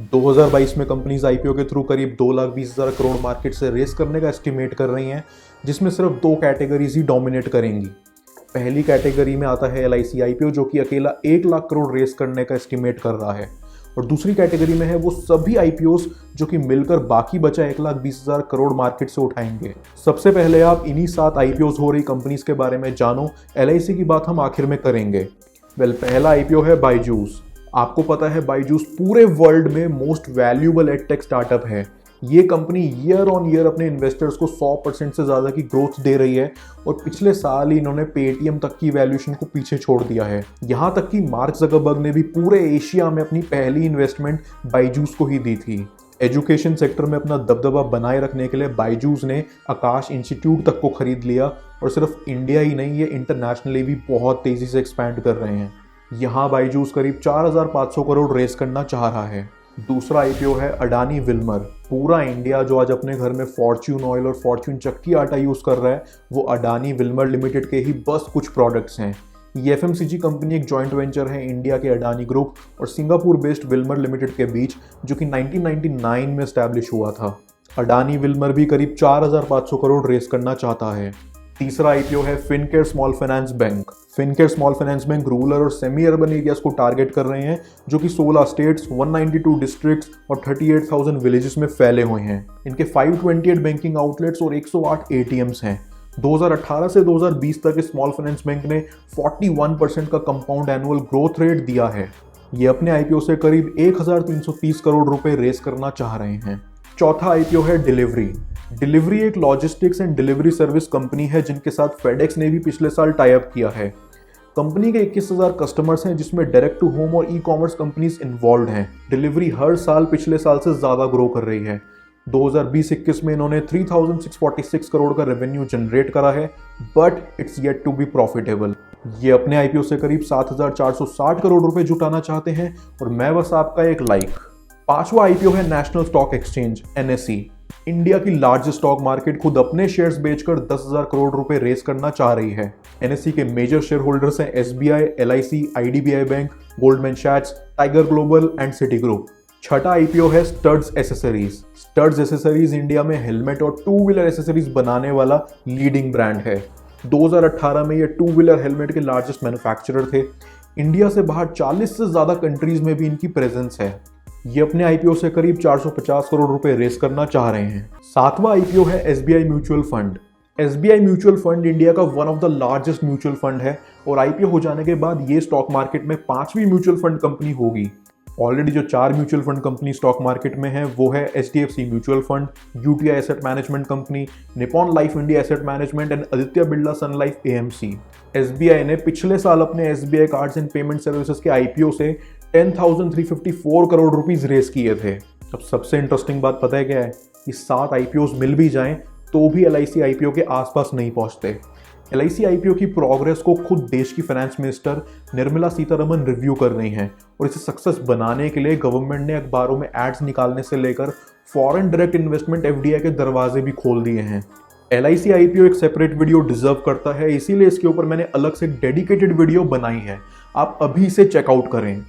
2022 में companies IPO के through करीब 2,20,000 करोड़ मार्केट से रेस करने का एस्टिमेट कर रही हैं, जिसमें सिर्फ दो कैटेगरीज ही डोमिनेट करेंगी। पहली कैटेगरी में आता है एलआईसी आईपीओ, जो कि अकेला 1 लाख करोड़ रेस करने का एस्टिमेट कर रहा है, और दूसरी कैटेगरी में है वो सभी आईपीओस जो कि मिलकर बाकी बचा 1,20,000 करोड़ मार्केट से उठाएंगे। सबसे पहले आप इन्हीं 7 आईपीओस हो रही कंपनीज के बारे में जानो। एलआईसी की बात हम आखिर में करेंगे। पहला आईपीओ है बायजूस। आपको पता है बायजूस पूरे वर्ल्ड में मोस्ट वैल्यूएबल एडटेक स्टार्टअप है। ये कंपनी ईयर ऑन ईयर अपने इन्वेस्टर्स को 100% से ज़्यादा की ग्रोथ दे रही है, और पिछले साल ही इन्होंने पेटीएम तक की वैल्यूएशन को पीछे छोड़ दिया है। यहाँ तक कि मार्क ज़करबर्ग ने भी पूरे एशिया में अपनी पहली इन्वेस्टमेंट बायजूस को ही दी थी। एजुकेशन सेक्टर में अपना दबदबा बनाए रखने के लिए बायजूस ने आकाश इंस्टीट्यूट तक को खरीद लिया, और सिर्फ इंडिया ही नहीं, ये इंटरनेशनली भी बहुत तेज़ी से एक्सपैंड कर रहे हैं। यहाँ बायजूस करीब 4,500 करोड़ रेस करना चाह रहा है। दूसरा आईपीओ है अडानी विल्मर। पूरा इंडिया जो आज अपने घर में फॉर्च्यून ऑयल और फॉर्च्यून चक्की आटा यूज़ कर रहा है, वो अडानी विल्मर लिमिटेड के ही बस कुछ प्रोडक्ट्स हैं। ये एफएमसीजी कंपनी एक जॉइंट वेंचर है इंडिया के अडानी ग्रुप और सिंगापुर बेस्ड विल्मर लिमिटेड के बीच, जो कि 1999 में एस्टैब्लिश हुआ था। अडानी विल्मर भी करीब 4,500 करोड़ रेस करना चाहता है। तीसरा आईपीओ है Fincare small finance bank. Fincare small finance bank rural और सेमी अर्बन एरियाज को टारगेट कर रहे हैं, जो कि 16 स्टेट्स, 192 डिस्ट्रिक्ट्स और 38,000 विलेजेस में फैले हुए हैं। इनके 528 बैंकिंग आउटलेट्स और 108 एटीएम्स हैं। 2018 से 2020 तक स्मॉल फाइनेंस बैंक ने 41% का कंपाउंड एनुअल ग्रोथ रेट दिया है। ये अपने आईपीओ से करीब 1,330 करोड़ रुपए रेस करना चाह रहे हैं। चौथा आईपीओ है डिलीवरी। डिलीवरी एक logistics and delivery service company है, जिनके साथ फेडेक्स ने भी पिछले साल टाई अप किया है। कंपनी के 21,000 कस्टमर्स हैं, जिसमें डायरेक्ट टू होम और ई कॉमर्स कंपनीज इन्वॉल्व हैं। डिलीवरी हर साल पिछले साल से ज़्यादा ग्रो कर रही है। 2020-21 में इन्होंने 3,646 करोड़ का रेवेन्यू जनरेट करा है, but it's yet to be profitable. ये अपने आईपीओ से करीब 7,460 करोड़ रुपए जुटाना चाहते हैं, और मैं बस आपका एक लाइक। पांचवा आईपीओ है national stock exchange NSE. India की लार्जेस्ट स्टॉक मार्केट खुद अपने शेयर्स बेचकर 10,000 करोड़ रुपए रेस करना चाह रही है। एनएसई के मेजर शेयर होल्डर्स हैं SBI, LIC, IDBI bank, Goldman सैक्स, Tiger Global and Citigroup. छठा आईपीओ है Studds accessories. Studds accessories India में हेलमेट और टू व्हीलर एसेसरीज बनाने वाला लीडिंग ब्रांड है। 2018 में ये टू व्हीलर हेलमेट के लार्जेस्ट मैन्युफैक्चरर थे। इंडिया से बाहर 40 से ज्यादा कंट्रीज में भी इनकी प्रेजेंस है। ये अपने आईपीओ से करीब 450 करोड़ रुपए रेस करना चाह रहे हैं। सातवां आईपीओ है SBI mutual fund. SBI mutual fund India का one of the largest mutual fund है, और आईपीओ हो जाने के बाद ये स्टॉक मार्केट में 5वीं म्यूचुअल फंड कंपनी होगी। ऑलरेडी जो 4 mutual fund company stock market में है वो है HDFC mutual fund, UTI asset management company, Nippon life India asset management and Aditya Birla sun life AMC. SBI ने पिछले साल अपने SBI cards and payment services के आईपीओ से 10,354 करोड़ रुपीस रेस किए थे। अब सबसे इंटरेस्टिंग बात पता है क्या है? ये 7 आईपीओस मिल भी जाएं तो भी एलआईसी आईपीओ के आसपास नहीं पहुंचते। एलआईसी आईपीओ की प्रोग्रेस को खुद देश की finance minister Nirmala Sitharaman review कर रही हैं, और इसे सक्सेस बनाने के लिए गवर्नमेंट ने अखबारों में एड्स निकालने से लेकर फॉरेन डायरेक्ट इन्वेस्टमेंट एफडीआई के दरवाजे भी खोल दिए हैं। एलआईसी आईपीओ एक सेपरेट वीडियो डिजर्व करता है, इसीलिए इसके ऊपर मैंने अलग से डेडिकेटेड वीडियो बनाई है। आप अभी इसे चेकआउट करें।